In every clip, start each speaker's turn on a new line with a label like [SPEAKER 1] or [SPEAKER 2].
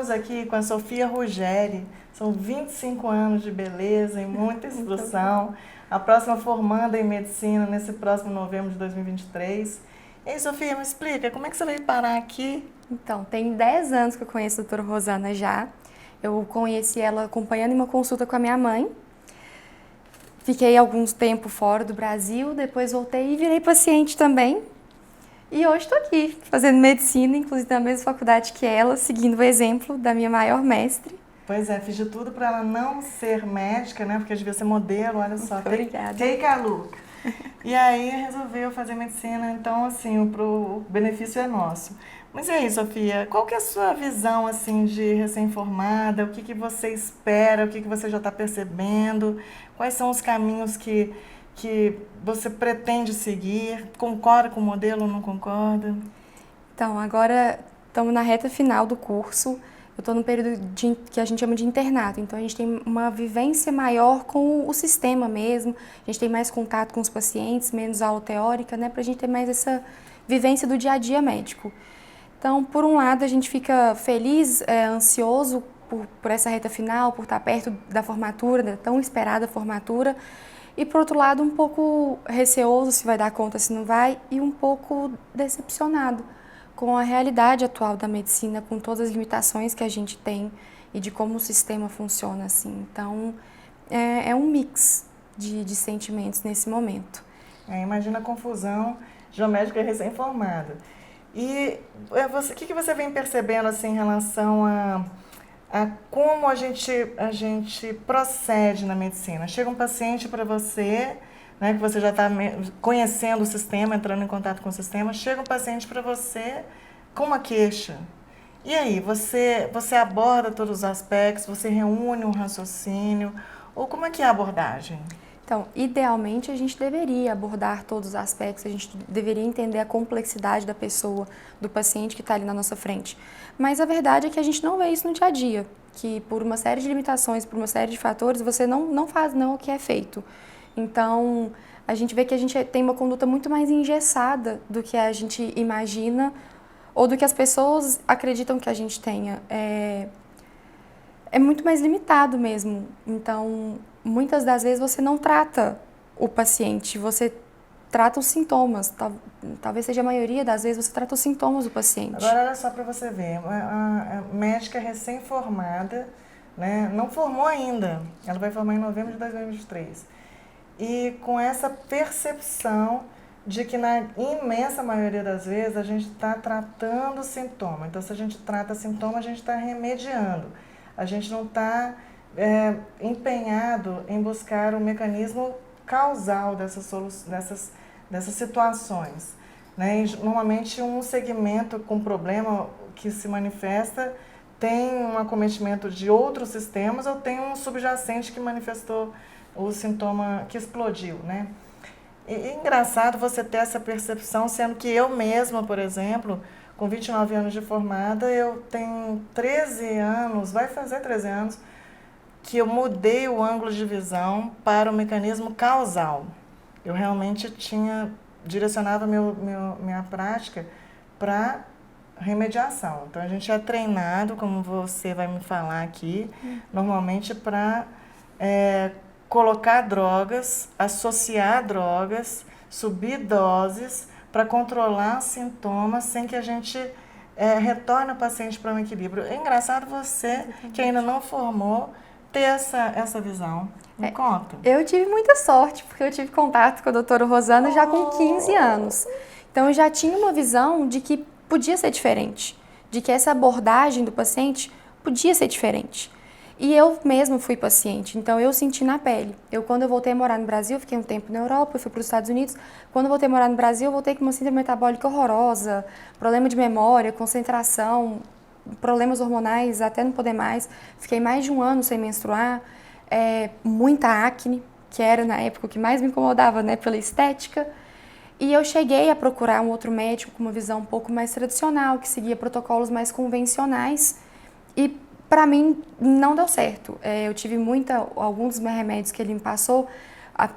[SPEAKER 1] estamos aqui com a Sofia Ruggeri. São 25 anos de beleza e muita instrução. A próxima formanda em medicina nesse próximo novembro de 2023. E aí, Sofia, me explica, como é que você veio parar aqui?
[SPEAKER 2] Então, tem 10 anos que eu conheço a doutora Rosana já. Eu conheci ela acompanhando uma consulta com a minha mãe. Fiquei alguns tempo fora do Brasil, depois voltei e virei paciente também. E hoje estou aqui, fazendo medicina, inclusive na mesma faculdade que ela, seguindo o exemplo da minha maior mestre.
[SPEAKER 1] Pois é, fiz de tudo para ela não ser médica, né? Porque devia ser modelo, olha só.
[SPEAKER 2] Obrigada.
[SPEAKER 1] Take a look. E aí resolveu fazer medicina, então assim, o benefício é nosso. Mas e aí, Sofia, qual que é a sua visão assim de recém-formada? O que você espera? O que você já está percebendo? Quais são os caminhos que você pretende seguir? Concorda com o modelo ou não concorda?
[SPEAKER 2] Então, agora estamos na reta final do curso. Eu estou no período que a gente chama de internato, então a gente tem uma vivência maior com o sistema mesmo, a gente tem mais contato com os pacientes, menos aula teórica, né, para a gente ter mais essa vivência do dia a dia médico. Então, por um lado, a gente fica feliz, ansioso por essa reta final, por estar perto da formatura, da tão esperada formatura, e por outro lado, um pouco receoso se vai dar conta, se não vai, e um pouco decepcionado com a realidade atual da medicina, com todas as limitações que a gente tem e de como o sistema funciona, assim. Então, é um mix de sentimentos nesse momento.
[SPEAKER 1] Imagina a confusão de uma médica recém-formada. E o que você vem percebendo assim, em relação a como a gente procede na medicina? Chega um paciente para você, né, que você já está conhecendo o sistema, entrando em contato com o sistema, chega um paciente para você com uma queixa. E aí, você aborda todos os aspectos, você reúne um raciocínio, ou como é que é a abordagem?
[SPEAKER 2] Então, idealmente, a gente deveria abordar todos os aspectos, a gente deveria entender a complexidade da pessoa, do paciente que está ali na nossa frente. Mas a verdade é que a gente não vê isso no dia a dia, que por uma série de limitações, por uma série de fatores, você não faz o que é feito. Então, a gente vê que a gente tem uma conduta muito mais engessada do que a gente imagina ou do que as pessoas acreditam que a gente tenha. É muito mais limitado mesmo. Então, muitas das vezes você não trata o paciente, você trata os sintomas. Talvez seja a maioria das vezes você trata os sintomas do paciente.
[SPEAKER 1] Agora, olha só para você ver, a médica recém-formada, né, não formou ainda, ela vai formar em novembro de 2023. E com essa percepção de que na imensa maioria das vezes a gente está tratando sintoma. Então, se a gente trata sintoma, a gente está remediando. A gente não está empenhado em buscar o mecanismo causal dessas situações. Né? E, normalmente, um segmento com problema que se manifesta tem um acometimento de outros sistemas ou tem um subjacente que manifestou o sintoma que explodiu, né? E é engraçado você ter essa percepção, sendo que eu mesma, por exemplo, com 29 anos de formada, eu tenho 13 anos, vai fazer 13 anos, que eu mudei o ângulo de visão para o mecanismo causal. Eu realmente direcionava minha prática para remediação. Então, a gente é treinado, como você vai me falar aqui, normalmente para colocar drogas, associar drogas, subir doses para controlar sintomas sem que a gente retorne o paciente para um equilíbrio. É engraçado você, que ainda não formou, ter essa visão. Me conta.
[SPEAKER 2] Eu tive muita sorte, porque eu tive contato com a doutora Rosana já com 15 anos. Então, eu já tinha uma visão de que podia ser diferente, de que essa abordagem do paciente podia ser diferente. E eu mesma fui paciente, então eu senti na pele. Quando eu voltei a morar no Brasil, fiquei um tempo na Europa, fui para os Estados Unidos. Quando eu voltei a morar no Brasil, eu voltei com uma síndrome metabólica horrorosa, problema de memória, concentração, problemas hormonais, até não poder mais. Fiquei mais de um ano sem menstruar, muita acne, que era na época o que mais me incomodava, né, pela estética. E eu cheguei a procurar um outro médico com uma visão um pouco mais tradicional, que seguia protocolos mais convencionais. E para mim não deu certo. Eu tive alguns dos meus remédios que ele me passou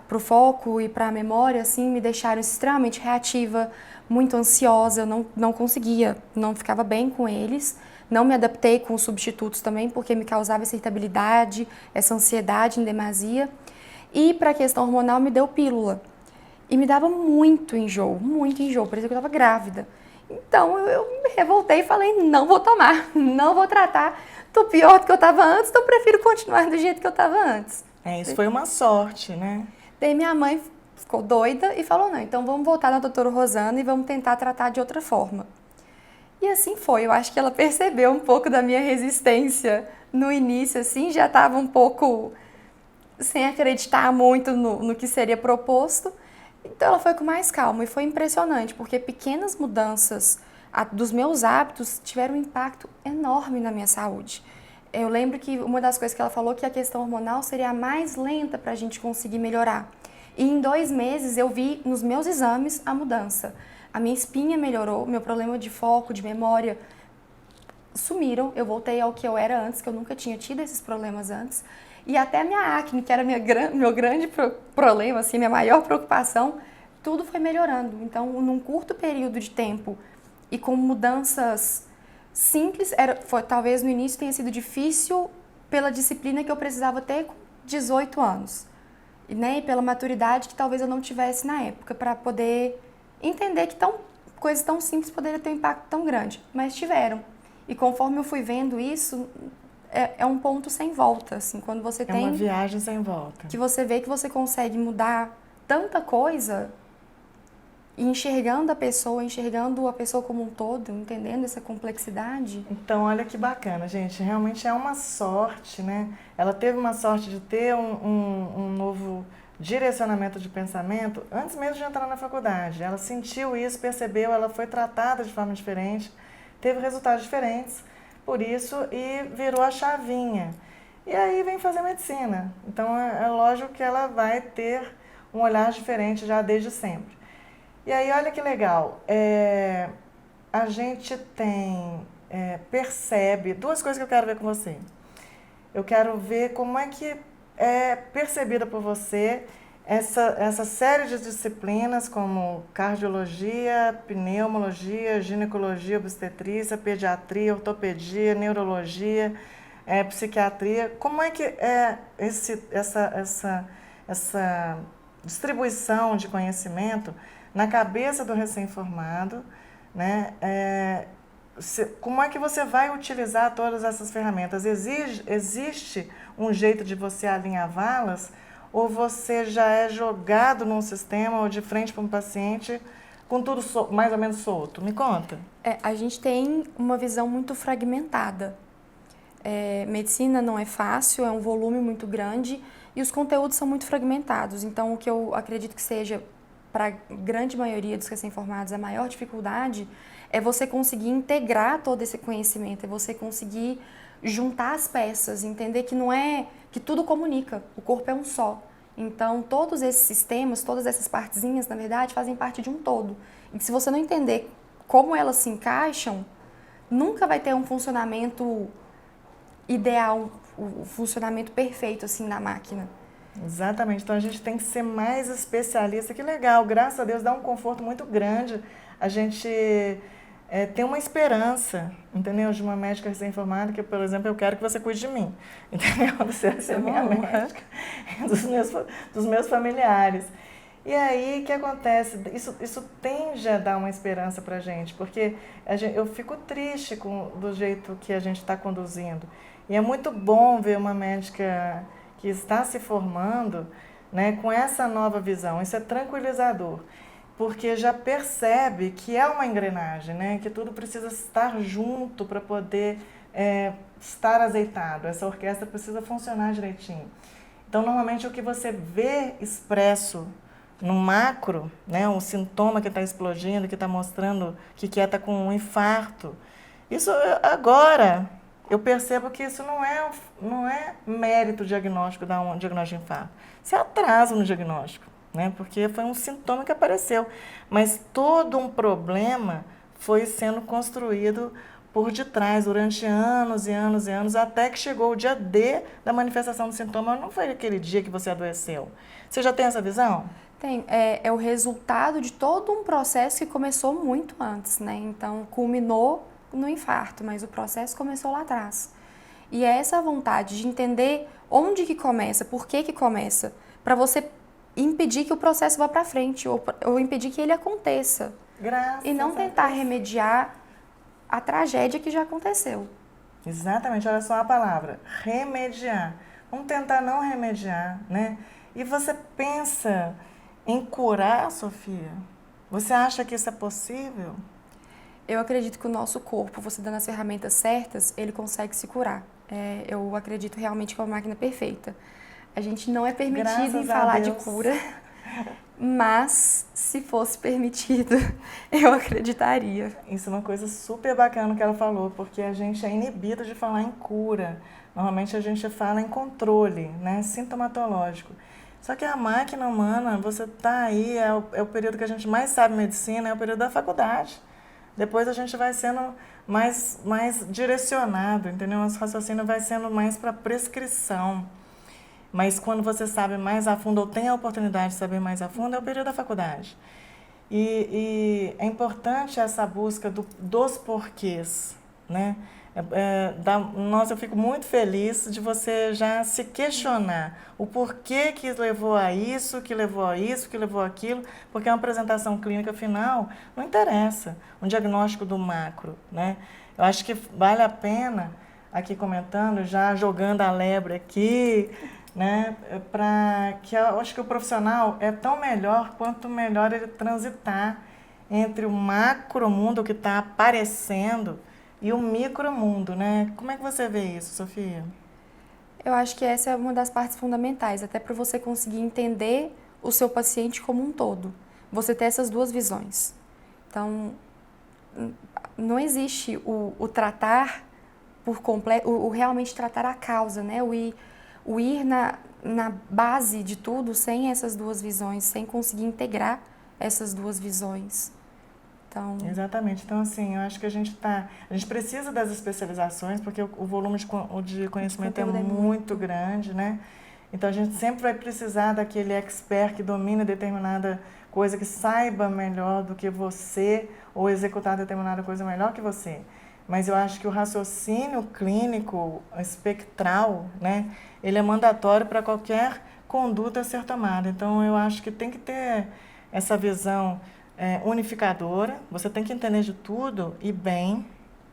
[SPEAKER 2] para o foco e para a memória, assim, me deixaram extremamente reativa, muito ansiosa, eu não conseguia, não ficava bem com eles. Não me adaptei com os substitutos também, porque me causava essa irritabilidade, essa ansiedade em demasia. E para a questão hormonal, me deu pílula. E me dava muito enjoo, parecia que eu estava grávida. Então eu me revoltei e falei, não vou tomar, não vou tratar. Tô pior do que eu estava antes, então eu prefiro continuar do jeito que eu estava antes.
[SPEAKER 1] Isso foi uma sorte, né?
[SPEAKER 2] Daí minha mãe ficou doida e falou, não, então vamos voltar na doutora Rosana e vamos tentar tratar de outra forma. E assim foi, eu acho que ela percebeu um pouco da minha resistência no início, assim, já estava um pouco sem acreditar muito no que seria proposto. Então ela foi com mais calma e foi impressionante, porque pequenas mudanças dos meus hábitos tiveram um impacto enorme na minha saúde. Eu lembro que uma das coisas que ela falou que a questão hormonal seria a mais lenta para a gente conseguir melhorar. E em 2 meses eu vi nos meus exames a mudança. A minha espinha melhorou, meu problema de foco, de memória sumiram. Eu voltei ao que eu era antes, que eu nunca tinha tido esses problemas antes. E até a minha acne, que era meu grande problema, assim, minha maior preocupação, tudo foi melhorando. Então, num curto período de tempo e com mudanças simples, talvez no início tenha sido difícil pela disciplina que eu precisava ter com 18 anos. E pela maturidade que talvez eu não tivesse na época, para poder entender que coisas tão simples poderiam ter um impacto tão grande. Mas tiveram. E conforme eu fui vendo isso, é um ponto sem volta, assim, quando você tem...
[SPEAKER 1] É uma viagem sem volta.
[SPEAKER 2] Que você vê que você consegue mudar tanta coisa e enxergando a pessoa como um todo, entendendo essa complexidade.
[SPEAKER 1] Então, olha que bacana, gente. Realmente é uma sorte, né? Ela teve uma sorte de ter um novo direcionamento de pensamento antes mesmo de entrar na faculdade. Ela sentiu isso, percebeu, ela foi tratada de forma diferente, teve resultados diferentes, por isso, e virou a chavinha. E aí vem fazer medicina. Então, é lógico que ela vai ter um olhar diferente já desde sempre. E aí, olha que legal, a gente percebe 2 coisas que eu quero ver com você. Eu quero ver como é que é percebida por você essa série de disciplinas como cardiologia, pneumologia, ginecologia, obstetrícia, pediatria, ortopedia, neurologia, psiquiatria. Como é que é essa distribuição de conhecimento na cabeça do recém-formado, né? Como é que você vai utilizar todas essas ferramentas? Existe um jeito de você alinhavá-las ou você já é jogado num sistema ou de frente para um paciente com tudo mais ou menos solto? Me conta.
[SPEAKER 2] A gente tem uma visão muito fragmentada. Medicina não é fácil, é um volume muito grande e os conteúdos são muito fragmentados. Então, o que eu acredito que seja, para a grande maioria dos recém-formados, a maior dificuldade é você conseguir integrar todo esse conhecimento, é você conseguir juntar as peças, entender que não é que tudo comunica, o corpo é um só. Então, todos esses sistemas, todas essas partezinhas, na verdade, fazem parte de um todo. E que se você não entender como elas se encaixam, nunca vai ter um funcionamento ideal, o funcionamento perfeito assim na máquina.
[SPEAKER 1] Exatamente, então a gente tem que ser mais especialista, que legal, graças a Deus dá um conforto muito grande, a gente tem uma esperança, entendeu? De uma médica recém-formada que, por exemplo, eu quero que você cuide de mim, entendeu? Você vai ser minha médica, dos meus familiares. E aí, o que acontece? Isso tende a dar uma esperança pra gente, porque eu fico triste do jeito que a gente está conduzindo. E é muito bom ver uma médica que está se formando, né, com essa nova visão. Isso é tranquilizador, porque já percebe que é uma engrenagem, né, que tudo precisa estar junto para poder estar azeitado. Essa orquestra precisa funcionar direitinho. Então, normalmente, o que você vê expresso no macro, né, um sintoma que está explodindo, que está mostrando que está com um infarto, isso agora... Eu percebo que isso não é mérito diagnóstico, dar um diagnóstico de infarto. Isso é atraso no diagnóstico, né? Porque foi um sintoma que apareceu. Mas todo um problema foi sendo construído por detrás durante anos e anos e anos, até que chegou o dia D da manifestação do sintoma. Não foi aquele dia que você adoeceu. Você já tem essa visão?
[SPEAKER 2] Tem. É o resultado de todo um processo que começou muito antes, né? Então, culminou no infarto, mas o processo começou lá atrás. E é essa vontade de entender onde que começa, por que que começa, para você impedir que o processo vá para frente ou impedir que ele aconteça.
[SPEAKER 1] Graças
[SPEAKER 2] E não tentar remediar a tragédia que já aconteceu.
[SPEAKER 1] Exatamente, olha só a palavra, remediar. Vamos tentar não remediar, né? E você pensa em curar, Sofia? Você acha que isso é possível?
[SPEAKER 2] Eu acredito que o nosso corpo, você dando as ferramentas certas, ele consegue se curar. Eu acredito realmente que é uma máquina perfeita. A gente não é permitido em falar de cura, mas se fosse permitido, eu acreditaria.
[SPEAKER 1] Isso é uma coisa super bacana que ela falou, porque a gente é inibido de falar em cura. Normalmente a gente fala em controle, né, sintomatológico. Só que a máquina humana, você está aí, é o período que a gente mais sabe medicina, é o período da faculdade. Depois a gente vai sendo mais direcionado, entendeu? Nosso raciocínio vai sendo mais para prescrição. Mas quando você sabe mais a fundo, ou tem a oportunidade de saber mais a fundo, é o período da faculdade. E é importante essa busca dos porquês, né? Nossa, eu fico muito feliz de você já se questionar o porquê que levou a isso, que levou a isso, que levou a aquilo, porque uma apresentação clínica final não interessa, um diagnóstico do macro, né? Eu acho que vale a pena, aqui comentando, já jogando a lebre aqui, né? Para que eu acho que o profissional é tão melhor quanto melhor ele transitar entre o macromundo que está aparecendo e o micromundo, né? Como é que você vê isso, Sofia?
[SPEAKER 2] Eu acho que essa é uma das partes fundamentais, até para você conseguir entender o seu paciente como um todo. Você ter essas duas visões. Então, não existe o tratar por completo, o realmente tratar a causa, né? O ir na base de tudo sem essas duas visões, sem conseguir integrar essas duas visões. Então...
[SPEAKER 1] Exatamente. Então, assim, eu acho que a gente precisa das especializações, porque o volume de conhecimento é muito grande, né? Então, a gente sempre vai precisar daquele expert que domina determinada coisa, que saiba melhor do que você, ou executar determinada coisa melhor que você. Mas eu acho que o raciocínio clínico espectral, né, ele é mandatório para qualquer conduta a ser tomada. Então, eu acho que tem que ter essa visão unificadora, você tem que entender de tudo e bem,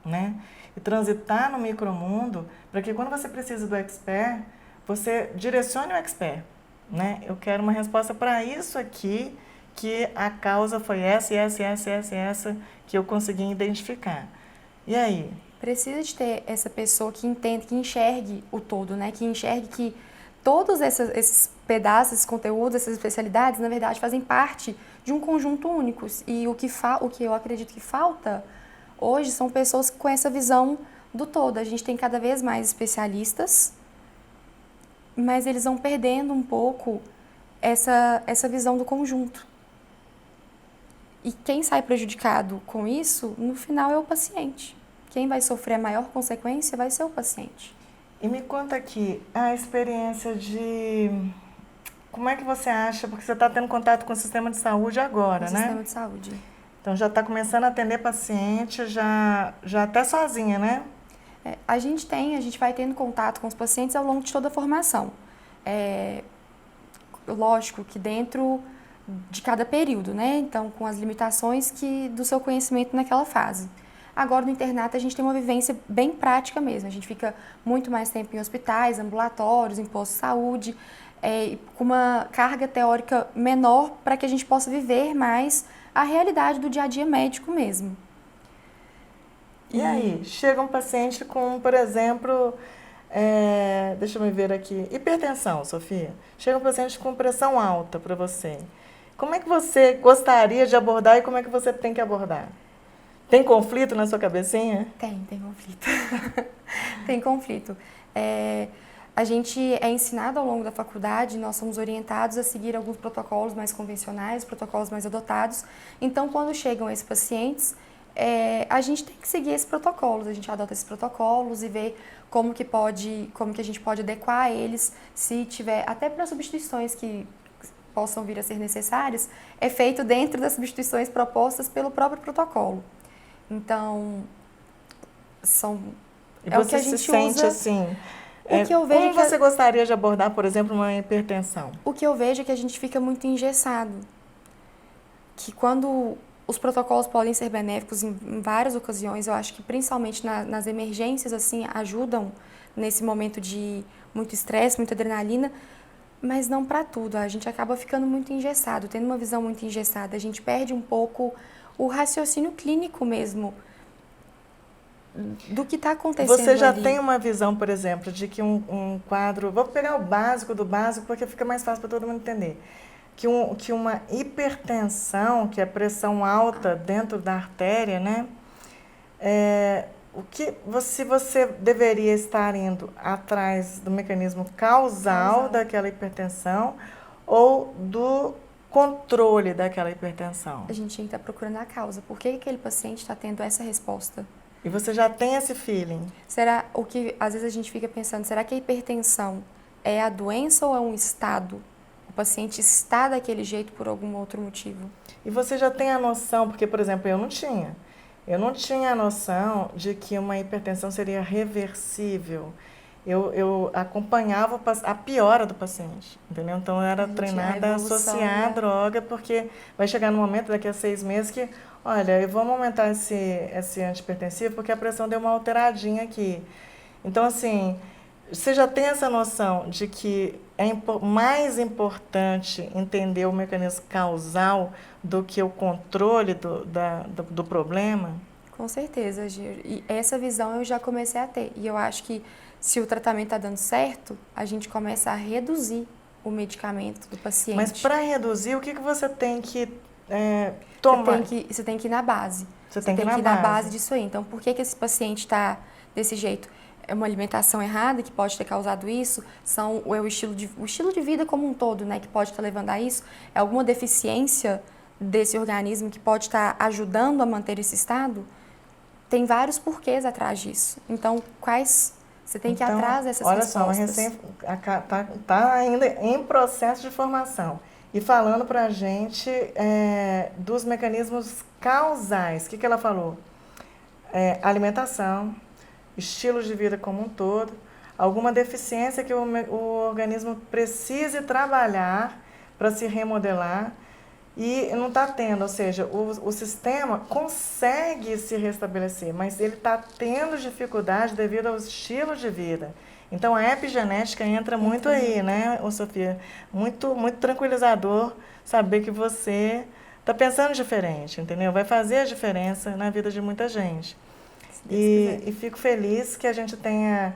[SPEAKER 1] né? E transitar no micromundo para que quando você precisa do expert, você direcione o expert, né? Eu quero uma resposta para isso aqui, que a causa foi essa, que eu consegui identificar. E aí?
[SPEAKER 2] Precisa de ter essa pessoa que entende, que enxergue o todo, né? Que enxergue que todos esses pedaços, esses conteúdos, essas especialidades, na verdade, fazem parte de um conjunto único. E o que eu acredito que falta hoje são pessoas com essa visão do todo. A gente tem cada vez mais especialistas, mas eles vão perdendo um pouco essa visão do conjunto. E quem sai prejudicado com isso, no final, é o paciente. Quem vai sofrer a maior consequência vai ser o paciente.
[SPEAKER 1] E me conta aqui, a experiência de... Como é que você acha, porque você está tendo contato com o sistema de saúde agora, né?
[SPEAKER 2] Sistema de saúde.
[SPEAKER 1] Então, já está começando a atender paciente, já até sozinha, né?
[SPEAKER 2] A gente vai tendo contato com os pacientes ao longo de toda a formação. Lógico que dentro de cada período, né? Então, com as limitações do seu conhecimento naquela fase. Agora, no internato, a gente tem uma vivência bem prática mesmo. A gente fica muito mais tempo em hospitais, ambulatórios, em postos de saúde, com uma carga teórica menor para que a gente possa viver mais a realidade do dia a dia médico mesmo.
[SPEAKER 1] E aí, chega um paciente com, por exemplo, deixa eu me ver aqui, hipertensão, Sofia. Chega um paciente com pressão alta para você. Como é que você gostaria de abordar e como é que você tem que abordar? Tem conflito na sua cabecinha?
[SPEAKER 2] Tem conflito. Tem conflito. A gente é ensinado ao longo da faculdade, nós somos orientados a seguir alguns protocolos mais convencionais, protocolos mais adotados. Então, quando chegam esses pacientes, a gente tem que seguir esses protocolos, a gente adota esses protocolos e vê como que a gente pode adequar eles, se tiver, até para substituições que possam vir a ser necessárias, é feito dentro das substituições propostas pelo próprio protocolo. Então,
[SPEAKER 1] E
[SPEAKER 2] é o
[SPEAKER 1] você
[SPEAKER 2] que a
[SPEAKER 1] se
[SPEAKER 2] gente
[SPEAKER 1] sente
[SPEAKER 2] usa.
[SPEAKER 1] assim,
[SPEAKER 2] O que eu vejo
[SPEAKER 1] como você gostaria de abordar, por exemplo, uma hipertensão?
[SPEAKER 2] O que eu vejo é que a gente fica muito engessado. Que quando os protocolos podem ser benéficos em várias ocasiões, eu acho que principalmente nas emergências, assim, ajudam nesse momento de muito estresse, muita adrenalina, mas não para tudo. A gente acaba ficando muito engessado, tendo uma visão muito engessada. A gente perde um pouco o raciocínio clínico mesmo do que está acontecendo
[SPEAKER 1] Você já
[SPEAKER 2] ali.
[SPEAKER 1] tem uma visão, por exemplo, de que um quadro... Vou pegar o básico do básico, porque fica mais fácil para todo mundo entender. Que uma hipertensão, que é pressão alta dentro da artéria, né? Se você deveria estar indo atrás do mecanismo causal daquela hipertensão ou do controle daquela hipertensão?
[SPEAKER 2] A gente tem que estar procurando a causa. Por que aquele paciente está tendo essa resposta?
[SPEAKER 1] E você já tem esse feeling?
[SPEAKER 2] Será o que às vezes a gente fica pensando, será que a hipertensão é a doença ou é um estado? O paciente está daquele jeito por algum outro motivo?
[SPEAKER 1] E você já tem a noção, porque, por exemplo, eu não tinha. Eu não tinha a noção de que uma hipertensão seria reversível. Eu acompanhava a piora do paciente, entendeu? Então, eu era treinada a associar a droga, porque vai chegar no momento, daqui a 6 meses, que, olha, vamos aumentar esse antihipertensivo, porque a pressão deu uma alteradinha aqui. Então, assim, você já tem essa noção de que é mais importante entender o mecanismo causal do que o controle do problema?
[SPEAKER 2] Com certeza, Gir. E essa visão eu já comecei a ter. E eu acho que se o tratamento está dando certo, a gente começa a reduzir o medicamento do paciente.
[SPEAKER 1] Mas para reduzir, o que você tem que tomar?
[SPEAKER 2] Você tem que ir na base.
[SPEAKER 1] Você tem que ir
[SPEAKER 2] na base disso aí. Então, por que esse paciente está desse jeito? É uma alimentação errada que pode ter causado isso? O estilo de vida como um todo, né, que pode estar levando a isso? É alguma deficiência desse organismo que pode estar ajudando a manter esse estado? Tem vários porquês atrás disso. Então, você tem que ir atrás dessas respostas.
[SPEAKER 1] Olha só, está ainda em processo de formação. E falando para a gente dos mecanismos causais. O que ela falou? Alimentação, estilo de vida como um todo, alguma deficiência que o organismo precise trabalhar para se remodelar e não está tendo, ou seja, o sistema consegue se restabelecer, mas ele está tendo dificuldade devido ao estilo de vida. Então, a epigenética entra muito aí, né, Sofia? Muito, muito tranquilizador saber que você está pensando diferente, entendeu? Vai fazer a diferença na vida de muita gente. E fico feliz que a gente tenha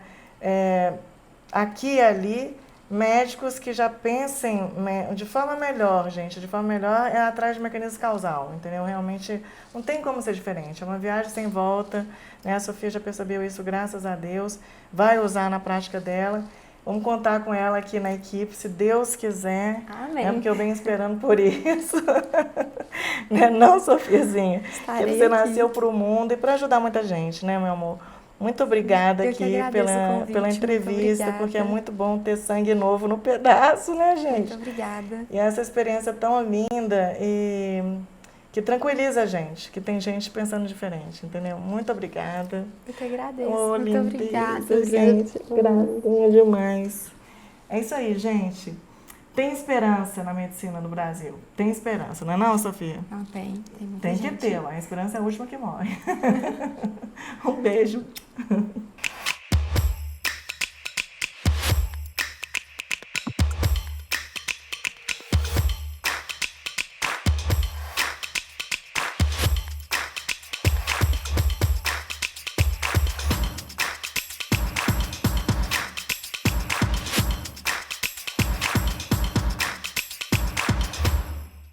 [SPEAKER 1] aqui e ali médicos que já pensem de forma melhor, gente. De forma melhor é atrás de mecanismo causal, entendeu? Realmente não tem como ser diferente. É uma viagem sem volta, né? A Sofia já percebeu isso, graças a Deus. Vai usar na prática dela. Vamos contar com ela aqui na equipe, se Deus quiser.
[SPEAKER 2] Amém.
[SPEAKER 1] Né? Porque eu venho esperando por isso. Não, Sofiazinha?
[SPEAKER 2] Estarei
[SPEAKER 1] que você
[SPEAKER 2] aqui.
[SPEAKER 1] nasceu para o mundo e para ajudar muita gente, né, meu amor? Muito obrigada aqui pela entrevista, porque é muito bom ter sangue novo no pedaço, né, gente?
[SPEAKER 2] Muito obrigada.
[SPEAKER 1] E essa experiência tão linda e que tranquiliza a gente, que tem gente pensando diferente, entendeu? Muito obrigada.
[SPEAKER 2] Eu que agradeço.
[SPEAKER 1] Oh,
[SPEAKER 2] muito
[SPEAKER 1] lindeza,
[SPEAKER 2] obrigada,
[SPEAKER 1] gente. Gracinha demais. É isso aí, gente. Tem esperança na medicina no Brasil. Tem esperança, não é não, Sofia?
[SPEAKER 2] Não tem.
[SPEAKER 1] Tem que ter, a esperança é a última que morre. Um beijo.